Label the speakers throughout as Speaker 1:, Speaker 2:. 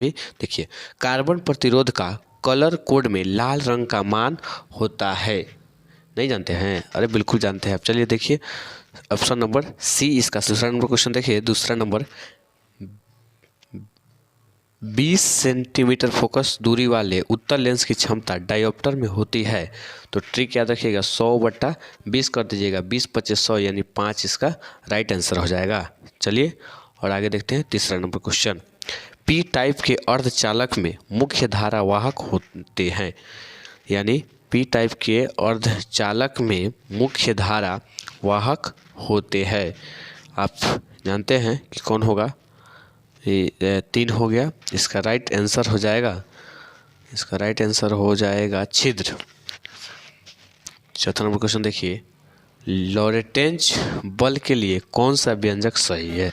Speaker 1: देखिए, कार्बन प्रतिरोध का कलर कोड में लाल रंग का मान होता है। नहीं जानते हैं? अरे बिल्कुल जानते हैं आप। चलिए देखिए, ऑप्शन नंबर सी इसका दूसरा नंबर क्वेश्चन देखिए। दूसरा नंबर 20 सेंटीमीटर फोकस दूरी वाले उत्तल लेंस की क्षमता डायोप्टर में होती है। तो ट्रिक याद रखिएगा, 100/20 कर दीजिएगा, 20×25 100 यानी 5 इसका राइट आंसर हो जाएगा। चलिए और आगे देखते हैं तीसरा नंबर क्वेश्चन। पी टाइप के अर्धचालक में मुख्य धारा वाहक होते हैं, यानी पी टाइप के अर्धचालक में मुख्य धारा वाहक होते हैं। आप जानते हैं कि कौन होगा? ये 3 हो गया। इसका राइट आंसर हो जाएगा, इसका राइट आंसर हो जाएगा छिद्र। चौथा नंबर क्वेश्चन देखिए, लॉरेंटेज बल के लिए कौन सा व्यंजक सही है?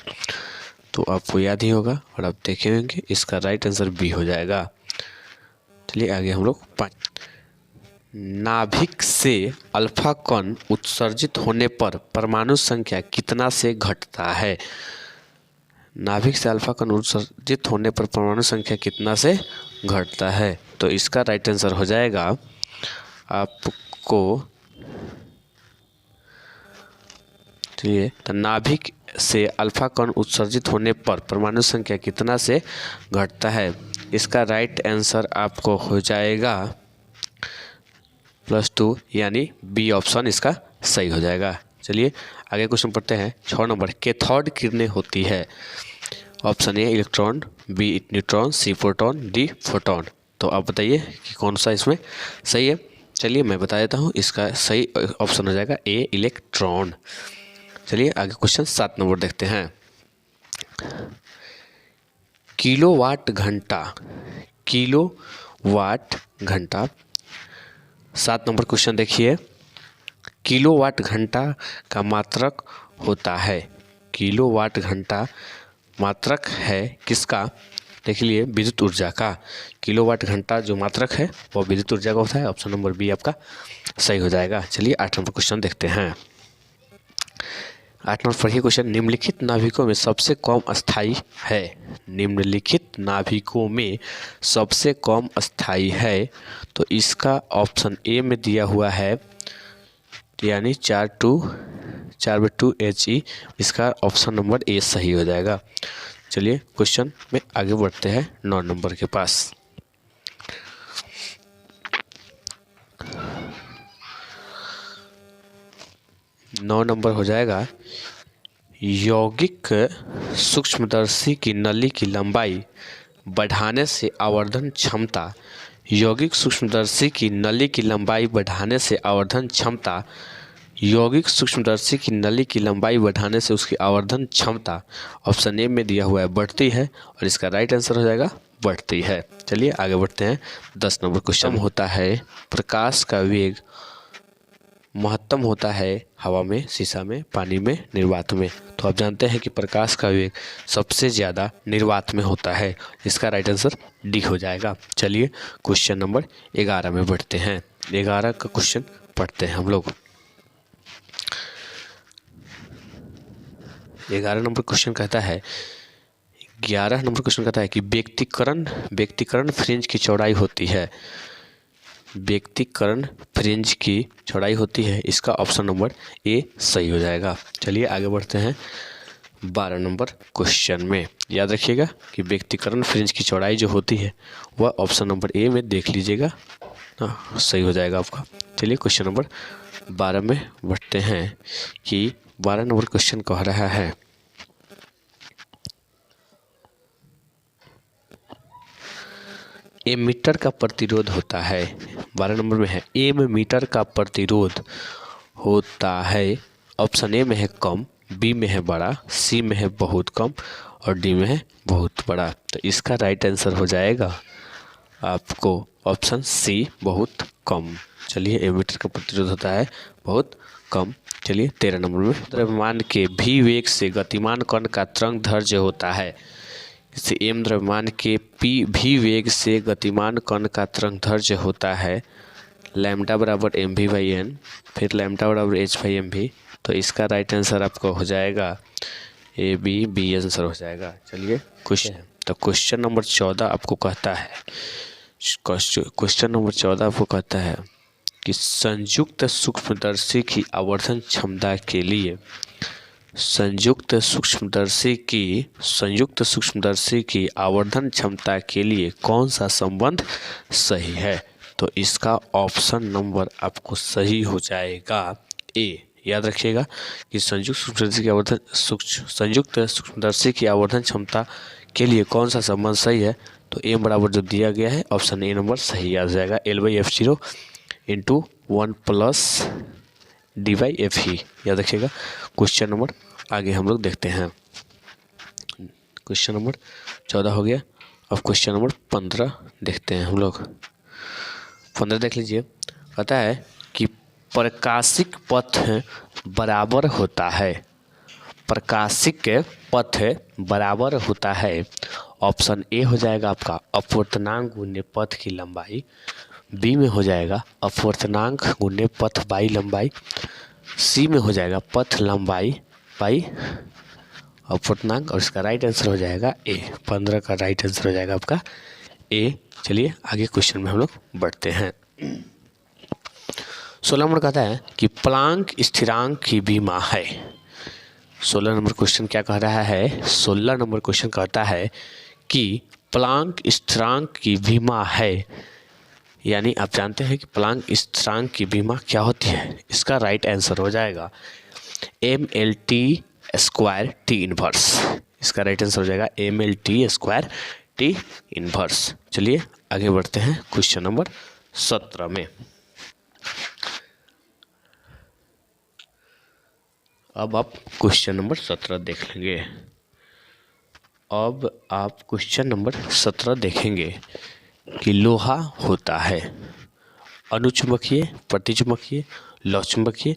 Speaker 1: तो आपको याद ही होगा और आप देखे होंगे, इसका राइट आंसर बी हो जाएगा। चलिए आगे हम लोग 5। नाभिक से अल्फा कण उत्सर्जित होने पर परमाणु संख्या कितना से घटता है? नाभिक से अल्फा कण उत्सर्जित होने पर परमाणु संख्या कितना से घटता है? तो इसका राइट आंसर हो जाएगा आपको, चलिए, तो नाभिक से अल्फा कण उत्सर्जित होने पर परमाणु संख्या कितना से घटता है? इसका राइट आंसर आपको हो जाएगा +2, यानी बी ऑप्शन इसका सही हो जाएगा। चलिए आगे क्वेश्चन पढ़ते हैं। 6 नंबर, कैथोड किरणें होती है। Option A electron, B neutron, C proton, D photon. तो आप बताइए कि कौन सा इसमें सही है। चलिए मैं बता देता हूँ, इसका सही ऑप्शन हो जाएगा ए इलेक्ट्रॉन। चलिए आगे क्वेश्चन 7 नंबर देखते हैं। किलोवाट घंटा, किलोवाट घंटा। 7 नंबर क्वेश्चन देखिए, किलोवाट घंटा का मात्रक होता है। किलोवाट घंटा मात्रक है किसका? देख लिए, विद्युत ऊर्जा का। किलोवाट घंटा जो मात्रक है वो विद्युत ऊर्जा का होता है। ऑप्शन नंबर बी आपका सही हो जाएगा। चलिए 8 नंबर क्वेश्चन देखते हैं। 8 नंबर पढ़िए क्वेश्चन, निम्नलिखित नाभिकों में सबसे कम अस्थायी है। निम्नलिखित नाभिकों में सबसे कम अस्थायी है। तो इसका ऑप्शन ए में दिया हुआ है, यानी 4/2 He। इसका ऑप्शन नंबर ए सही हो जाएगा। चलिए क्वेश्चन में आगे बढ़ते हैं 9 नंबर के पास। नौ नंबर हो जाएगा, यौगिक सूक्ष्मदर्शी की नली की लंबाई बढ़ाने से आवर्धन क्षमता। यौगिक सूक्ष्मदर्शी की नली की लंबाई बढ़ाने से आवर्धन क्षमता। यौगिक सूक्ष्मदर्शी की नली की लंबाई बढ़ाने से उसकी आवर्धन क्षमता ऑप्शन ए में दिया हुआ है बढ़ती है, और इसका राइट आंसर हो जाएगा बढ़ती है। चलिए आगे बढ़ते हैं। 10 नंबर क्वेश्चन होता है, प्रकाश का वेग महत्तम होता है हवा में, शीशा में, पानी में, निर्वात में। तो आप जानते हैं कि प्रकाश का वेग सबसे ज़्यादा निर्वात में होता है। इसका राइट आंसर डी हो जाएगा। चलिए क्वेश्चन नंबर 11 में बढ़ते हैं। 11 का क्वेश्चन पढ़ते हैं हम लोग। 11 नंबर क्वेश्चन कहता है, 11 नंबर क्वेश्चन कहता है कि व्यक्तिकरण फ्रिंज की चौड़ाई होती है। व्यक्तिकरण फ्रिंज की चौड़ाई होती है। इसका ऑप्शन नंबर ए सही हो जाएगा। चलिए आगे बढ़ते हैं 12 नंबर क्वेश्चन में। याद रखिएगा कि व्यक्तिकरण फ्रिंज की चौड़ाई जो होती है वह ऑप्शन नंबर ए में देख लीजिएगा, सही हो जाएगा आपका। चलिए क्वेश्चन नंबर 12 में बढ़ते हैं कि 12 नंबर क्वेश्चन कह रहा है, एमीटर का प्रतिरोध होता है। 12 नंबर में है, एमीटर का प्रतिरोध होता है। ऑप्शन ए में है कम, बी में है बड़ा, सी में है बहुत कम, और डी में है बहुत बड़ा। तो इसका राइट आंसर हो जाएगा आपको ऑप्शन सी, बहुत कम। चलिए एमीटर का प्रतिरोध होता है बहुत कम। चलिए 13 नंबर में, द्रव्यमान के भी वेग से गतिमान कण का तरंग दैर्ध्य होता है। इसे एम द्रव्यमान के पी भी वेग से गतिमान कण का तरंग दैर्ध्य होता है लैम्डा बराबर mv/n, फिर लैम्डा बराबर h/mv। तो इसका राइट आंसर आपको हो जाएगा ए बी आंसर हो जाएगा। चलिए क्वेश्चन तो क्वेश्चन नंबर 14 आपको कहता है, क्वेश्चन नंबर 14 आपको कहता है कि संयुक्त सूक्ष्मदर्शी की आवर्धन क्षमता के लिए संयुक्त सूक्ष्मदर्शी की आवर्धन क्षमता के लिए कौन सा संबंध सही है? तो इसका ऑप्शन नंबर आपको सही हो जाएगा ए। याद रखिएगा कि संयुक्त सूक्ष्मदर्शी की आवर्धन क्षमता के लिए कौन सा संबंध सही है? तो ए बराबर जो दिया गया है ऑप्शन ए नंबर सही आ जाएगा। L/F0 इंटू 1 प्लस D/F याद रखिएगा। क्वेश्चन नंबर आगे हम लोग देखते हैं। क्वेश्चन नंबर 14 हो गया। अब क्वेश्चन नंबर 15 देखते हैं हम लोग। 15 देख लीजिए। कहता है कि प्रकाशिक पथ बराबर होता है, प्रकाशिक पथ बराबर होता है। ऑप्शन ए हो जाएगा आपका अपवर्तनांक गुने पथ की लंबाई, बी में हो जाएगा अपवर्तनांक गुने पथ बाई लंबाई, सी में हो जाएगा पथ लंबाई बाई अपवर्तनांक, और इसका राइट आंसर हो जाएगा ए। 15 का राइट आंसर हो जाएगा आपका ए। चलिए आगे क्वेश्चन में हम लोग बढ़ते हैं। 16 नंबर कहता है कि प्लांक स्थिरांक की विमा है। 16 नंबर क्वेश्चन क्या कह रहा है? 16 नंबर क्वेश्चन कहता है कि प्लांक स्थिरांक की विमा है, यानी आप जानते हैं कि प्लांक स्थिरांक की विमा क्या होती है? इसका राइट आंसर हो जाएगा MLT² T इनवर्स। इसका राइट आंसर हो जाएगा MLT² T इनवर्स। चलिए आगे बढ़ते हैं क्वेश्चन नंबर 17 में। अब आप क्वेश्चन नंबर 17 देख लेंगे। अब आप क्वेश्चन नंबर 17 देखेंगे कि लोहा होता है अनुचुंबकीय, प्रतिचुंबकीय, लौहचुंबकीय,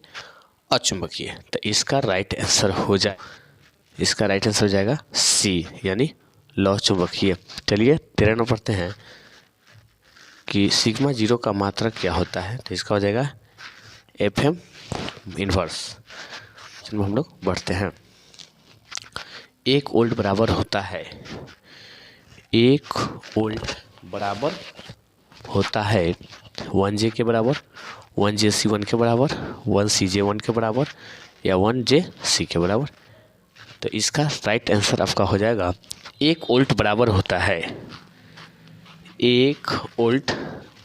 Speaker 1: अचुंबकीय। तो इसका राइट आंसर हो जाएगा सी, यानी लौहचुंबकीय। चलिए 13 नंबर पढ़ते हैं कि सिग्मा 0 का मात्रक क्या होता है? तो इसका हो जाएगा FM इनवर्स। चलिए हम लोग बढ़ते हैं। 1 वोल्ट बराबर होता है, 1 वोल्ट बराबर होता है 1J के बराबर, 1JC1 के बराबर, 1CJ1 के बराबर या 1JC के बराबर। तो इसका राइट आंसर आपका हो जाएगा 1 वोल्ट बराबर होता है, 1 वोल्ट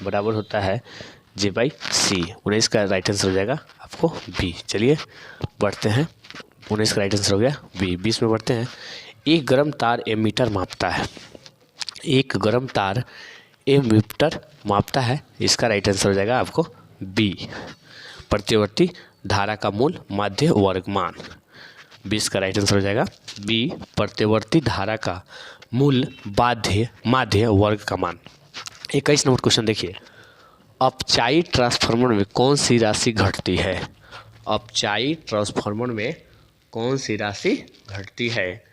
Speaker 1: बराबर होता है J/C। 19 का राइट आंसर हो जाएगा आपको बी। चलिए बढ़ते हैं। 19 का राइट आंसर हो गया बी। 20 में बढ़ते हैं। एक गर्म तार एमीटर मापता है, एक गर्म तार एमीटर मापता है। इसका राइट आंसर हो जाएगा आपको बी। प्रतिवर्ती धारा का मूल माध्य वर्गमान। 20 का राइट आंसर हो जाएगा बी। प्रतिवर्ती धारा का मूल माध्य वर्ग का मान। 21 नंबर क्वेश्चन देखिए। अपचायी ट्रांसफार्मर में कौन सी राशि घटती है? अपचायी ट्रांसफार्मर में कौन सी राशि घटती है?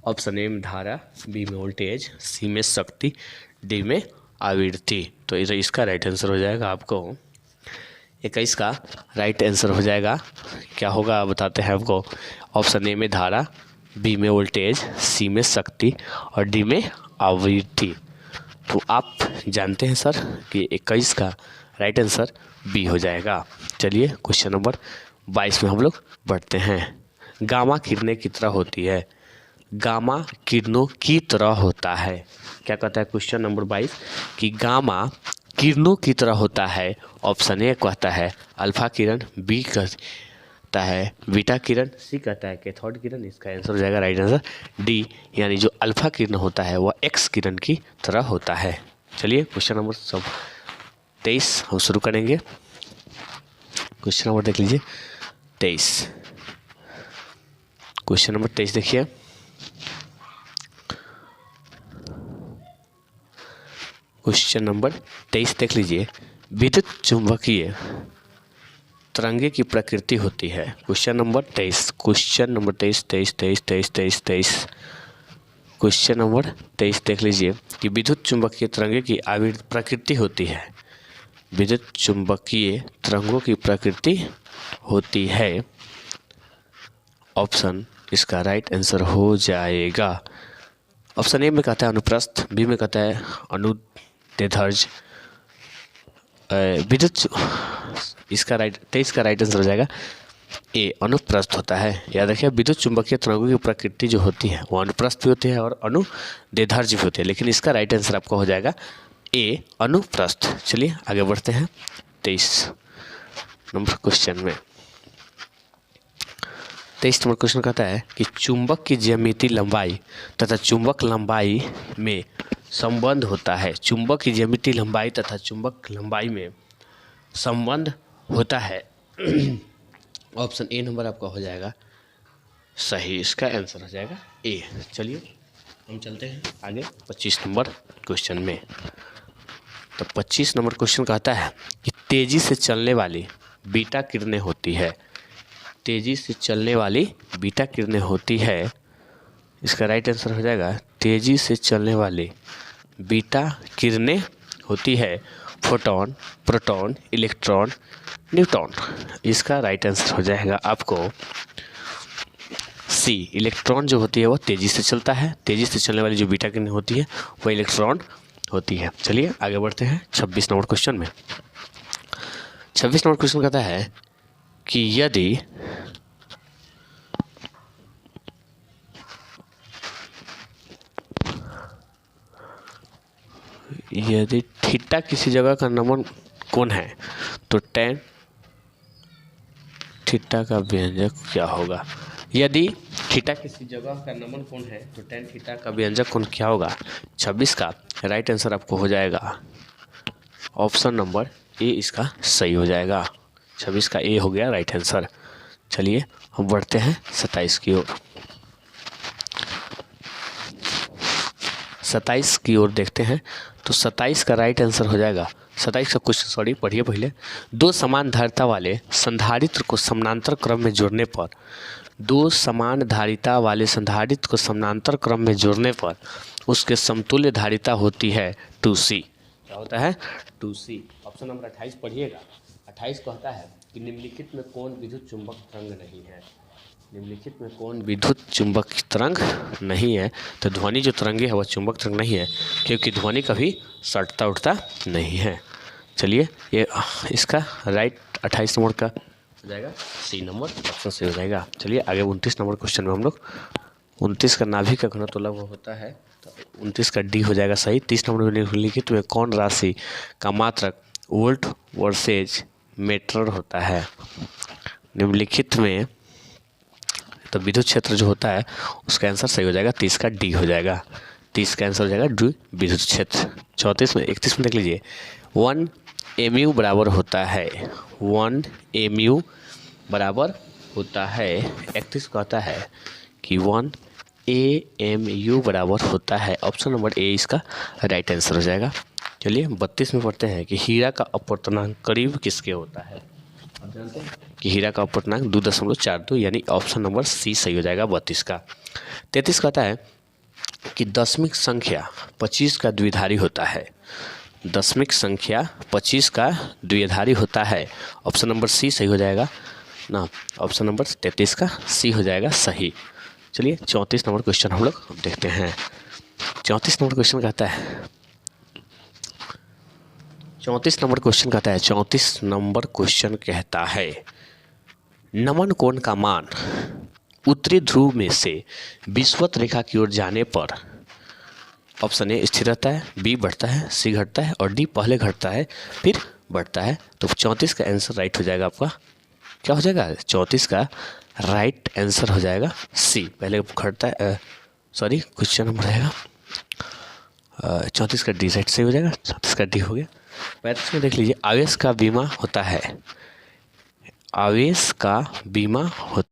Speaker 1: ऑप्शन ए में धारा, बी में वोल्टेज, सी में शक्ति, डी में आवृत्ति। तो इसका राइट आंसर हो जाएगा आपको 21 का राइट आंसर हो जाएगा क्या होगा बताते हैं आपको। ऑप्शन ए में धारा, बी में वोल्टेज, सी में शक्ति और डी में आवृत्ति। तो आप जानते हैं सर कि 21 का राइट आंसर बी हो जाएगा। चलिए क्वेश्चन नंबर 22 में हम लोग बढ़ते हैं। गामा किरणें की तरह होती है, गामा किरणों की तरह होता है। क्या कहता है क्वेश्चन नंबर 22 कि गामा किरणों की तरह होता है। ऑप्शन ए कहता है अल्फा किरण, बी कहता है बीटा किरण, सी कहता है कैथोड किरण। इसका आंसर हो जाएगा राइट आंसर डी, यानी जो अल्फा किरण होता है वह एक्स किरण की तरह होता है। चलिए क्वेश्चन नंबर 23 हम शुरू करेंगे। क्वेश्चन नंबर देख लीजिए 23। क्वेश्चन नंबर 23 देखिए। क्वेश्चन नंबर 23 देख लीजिए। विद्युत चुंबकीय तरंगे की प्रकृति होती है। Question number 23 question number 23 question number 23 देख लीजिए कि विद्युत चुंबकीय तरंगे की प्रकृति होती है। विद्युत चुंबकीय तरंगों की प्रकृति होती है। ऑप्शन इसका राइट आंसर हो जाएगा ऑप्शन ए में कहता है अनुप्रस्थ, बी में कहता है अनुदेधर्ज, विद्युत, इसका राइट 23 का राइट आंसर हो जाएगा ए अनुप्रस्थ होता है। याद रखिए विद्युत चुंबकीय तरंगों की प्रकृति जो होती है वो अनुप्रस्थ भी होती है और अनुदेधर्ज भी होती है, लेकिन इसका राइट आंसर आपका हो जाएगा ए अनुप्रस्थ। चलिए आगे बढ़ते हैं 23 नंबर क्वेश्चन में। 23 नंबर क्वेश्चन कहता है कि चुंबक की ज्यामितीय लंबाई तथा चुंबक लंबाई में संबंध होता है। चुंबक की ज्यामितीय लंबाई तथा चुंबक लंबाई में संबंध होता है। ऑप्शन ए नंबर आपका हो जाएगा सही, इसका आंसर हो जाएगा ए। चलिए हम चलते हैं आगे 25 नंबर क्वेश्चन में। तो 25 नंबर क्वेश्चन कहता है कि तेजी से चलने वाली बीटा किरणें होती है। तेजी से चलने वाली बीटा किरणें होती है, इसका राइट आंसर हो जाएगा तेजी से चलने वाली बीटा किरणें होती है फोटोन, प्रोटॉन, इलेक्ट्रॉन, न्यूट्रॉन। इसका राइट आंसर हो जाएगा आपको सी। इलेक्ट्रॉन जो होती है वो तेजी से चलता है, तेजी से चलने वाली जो बीटा किरणें होती है वो इलेक्ट्रॉन होती है। चलिए आगे बढ़ते हैं 26 नंबर क्वेश्चन में। 26 नंबर क्वेश्चन कहता है कि यदि थीटा किसी जगह का नमन कोण है तो tan थीटा का व्यंजक क्या होगा। यदि थीटा किसी जगह का नमन कोण है तो tan थीटा का व्यंजक कोण क्या होगा। 26 का राइट आंसर आपको हो जाएगा ऑप्शन नंबर ए, इसका सही हो जाएगा। 26 का ए हो गया राइट आंसर। चलिए हम बढ़ते हैं 27 की ओर। 27 की ओर देखते हैं तो 27 का राइट आंसर हो जाएगा 27 का क्वेश्चन, सॉरी पढ़िए पहले। दो समान धारिता वाले संधारित्र को समानांतर क्रम में जोड़ने पर, दो समान धारिता वाले संधारित्र को समानांतर क्रम में जोड़ने पर उसके समतुल्य धारिता होती है 2C। क्या होता है 2C। ऑप्शन नंबर 28 पढ़िएगा। 28 कहता है कि निम्नलिखित में कौन विद्युत चुंबक तरंग नहीं है। निम्नलिखित में कौन विद्युत चुंबक तरंग नहीं है। तो ध्वनि जो तरंगे है वह चुंबक तरंग नहीं है, क्योंकि ध्वनि कभी सटता उठता नहीं है। चलिए ये इसका राइट 28 नंबर का हो जाएगा सी नंबर, ऑप्शन से हो जाएगा। चलिए आगे 29 नंबर क्वेश्चन में हम लोग 29 का नाभिक का घनत्व लगभग होता है तो 29 का डी हो जाएगा सही। 30 नंबर में निम्नलिखित में कौन राशि का मात्रक वोल्ट वर्सेज मीटर होता है। निम्नलिखित में तो विद्युत क्षेत्र जो होता है उसका आंसर सही हो जाएगा 30 का डी हो जाएगा। 30 का आंसर हो जाएगा डी विद्युत क्षेत्र। 34 में 31 में देख लीजिए 1 mu बराबर होता है 1 mu बराबर होता है 31 कहता है कि 1 AMU बराबर होता है। ऑप्शन नंबर ए इसका राइट आंसर हो जाएगा। चलिए 32 में पढ़ते हैं कि हीरा का अपवर्तनांक करीब किसके होता है। आप जानते हैं कि हीरा का अपवर्तनांक 2.42, यानी ऑप्शन नंबर सी सही हो जाएगा 32 का। 33 कहता है कि दशमिक संख्या 25 का द्विधारी होता है। दशमिक संख्या 25 का द्विधारी होता है। ऑप्शन नंबर सी सही हो जाएगा ना, ऑप्शन नंबर 33 का सी हो जाएगा सही। चलिए 34 नंबर क्वेश्चन हम लोग देखते हैं। 34 नंबर क्वेश्चन कहता है 34 नंबर क्वेश्चन कहता है 34 नंबर क्वेश्चन कहता है नमन कोण का मान उत्तरी ध्रुव में से विषुवत रेखा की ओर जाने पर ऑप्शन ए स्थिर रहता है, बी बढ़ता है, सी घटता है और डी पहले घटता है फिर बढ़ता है। तो 34 का आंसर राइट हो जाएगा आपका। क्या हो जाएगा 34 का राइट आंसर हो जाएगा सी, पहले घटता है, सॉरी क्वेश्चन नंबर रहेगा 34 का डी राइट सही हो जाएगा। 34 का डी हो गया। 35 में देख लीजिए आवेश का बीमा होता है, आवेश का बीमा होता